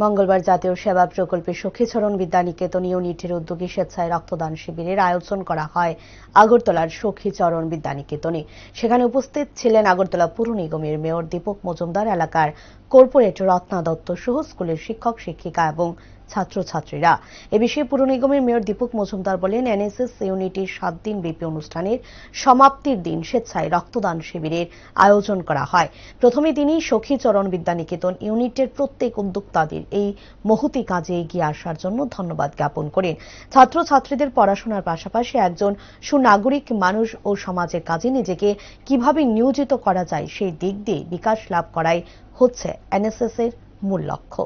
মঙ্গলবার জাতীয় সেবা প্রকল্পে সখীচরণ বিদ্যানিকেতন ইউনিটের উদ্যোগে স্বেচ্ছায় রক্তদান শিবিরের আয়োজন করা হয় আগরতলার সখীচরণ বিদ্যানিকেতনে। সেখানে উপস্থিত ছিলেন আগরতলা পুর নিগমের মেয়র দীপক মজুমদার, এলাকার কর্পোরেটর রত্না দত্ত সহ স্কুলের শিক্ষক শিক্ষিকা এবং ছাত্রছাত্রীরা। এ বিষয়ে পুর নিগমের মেয়র দীপক মজুমদার বলেন, এনএসএস ইউনিটির 7 দিন ব্যাপী অনুষ্ঠানের সমাপ্তির দিন স্বেচ্ছায় রক্তদান শিবিরের আয়োজন করা হয়। প্রথমে তিনি সখীচরণ বিদ্যানিকেতন ইউনিটের প্রত্যেক উদ্যোক্তাদের এই মহতি কাজে এগিয়ে আসার জন্য ধন্যবাদ জ্ঞাপন করেন। ছাত্রছাত্রীদের পড়াশোনার পাশাপাশি একজন সুনাগরিক মানুষ ও সমাজের কাজে নিজেকে কিভাবে নিয়োজিত করা যায় সেই দিক দিয়ে বিকাশ লাভ করাই হচ্ছে এনএসএস এর মূল লক্ষ্য।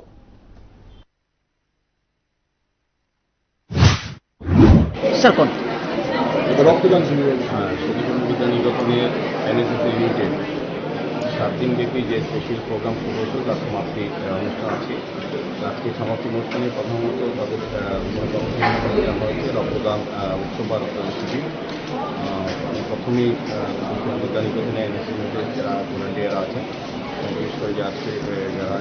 রক্তদান শিবির সখীচরণ বিদ্যানিকেতনের এনএসএস ইউনিটের 7 দিন ব্যাপী যে স্পেশাল প্রোগ্রাম শুরু হয়েছিল তার সমাপ্তি অনুষ্ঠান আছে। আজকে সমাপ্তি অনুষ্ঠানে প্রধানত তাদের জানা হয়েছে রক্তদান উৎসব বা রক্তদান শিবির। প্রথমেই সখীচরণ বিদ্যানিকেতনে এনএসএস ইউনিটের যারা ভলান্টিয়ার আছেন, বিশেষ করে যে আজকে যারা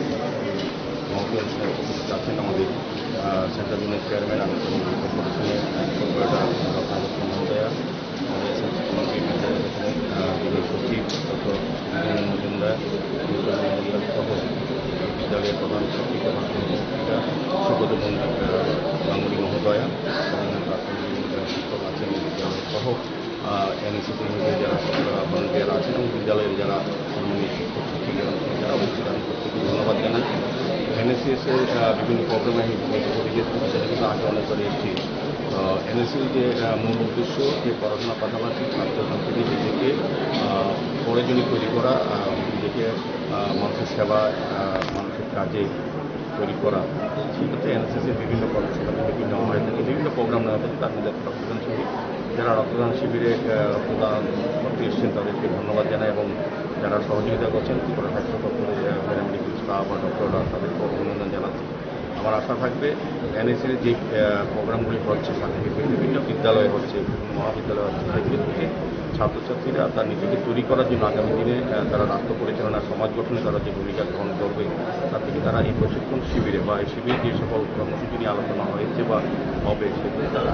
মহতি অনুষ্ঠানে উপস্থিত আছেন, আমাদের সেন্ট্রাল জোনের চেয়ারম্যান আন্তর্জাতিক কর্পোরেশনের কর্পোরেটর রত্না দত্ত মহোদয়া, আমাদের এসএসসি কমিটির যিনি সচিব ডক্টর মজুমদার সহ বিদ্যালয়ের প্রধান শিক্ষিকা শিক্ষিকা সুব্রত গাঙ্গুলি মহোদয়া এবং শিক্ষক আছেন বিদ্যালয় সহ এনএসএস ইউনিটের যারা ভলান্টিয়ার আছেন এবং বিদ্যালয়ের যারা সম্মানীয় শিক্ষক শিক্ষিকা যারা উপস্থিত আছেন প্রত্যেককে ধন্যবাদ জানাই। এনএসএস এর বিভিন্ন প্রোগ্রামে আমি সেটা কিন্তু আগে অনেকবার এসেছি। এনএসএস যে মূল উদ্দেশ্য যে পড়াশোনার পাশাপাশি ছাত্রছাত্রীদের নিজেকে প্রয়োজনীয় তৈরি করা, নিজেকে মানুষের সেবা মানুষের কাজে তৈরি করা, সেক্ষেত্রে এনএসএসের বিভিন্ন কর্মসূচি বিভিন্ন নেওয়া হয়ে থাকে, বিভিন্ন প্রোগ্রাম নেওয়া থাকে। তার মধ্যে রক্তদান শিবির, যারা রক্তদান শিবিরে রক্তদান করতে এসেছেন তাদেরকে ধন্যবাদ জানাই এবং যারা সহযোগিতা করছেন ত্রিপুরা স্বাস্থ্য দপ্তরের প্যারামেডিক্যাল স্টাফ বা ডক্টররা তাদেরকে অভিনন্দন জানাচ্ছি। আমার আশা থাকবে এনএসএর যে প্রোগ্রামগুলি হচ্ছে সাথে বিভিন্ন বিদ্যালয়ে হচ্ছে, মহাবিদ্যালয় হচ্ছে, সেগুলি থেকে ছাত্রছাত্রীরা তার নিজেকে তৈরি করার জন্য আগামী দিনে তারা রাষ্ট্র পরিচালনা সমাজ গঠনে তারা যে ভূমিকা গ্রহণ করবে, তার থেকে তারা এই প্রশিক্ষণ শিবিরে বা এই শিবিরে যে সকল কর্মসূচি নিয়ে আলোচনা হয়েছে বা হবে, সেগুলো তারা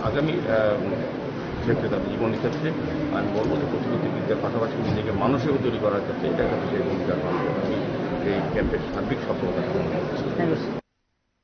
আগামী ক্ষেত্রে তাদের জীবনের ক্ষেত্রে আমি বলবো যে প্রতিপত্তি বিদ্যার পাশাপাশি নিজেকে মানুষেও তৈরি করার ক্ষেত্রে এটা একটা বিশেষ ভূমিকা গ্রহণ করবে। আমি এই ক্যাম্পের সার্বিক সফলতা কামনা করছি।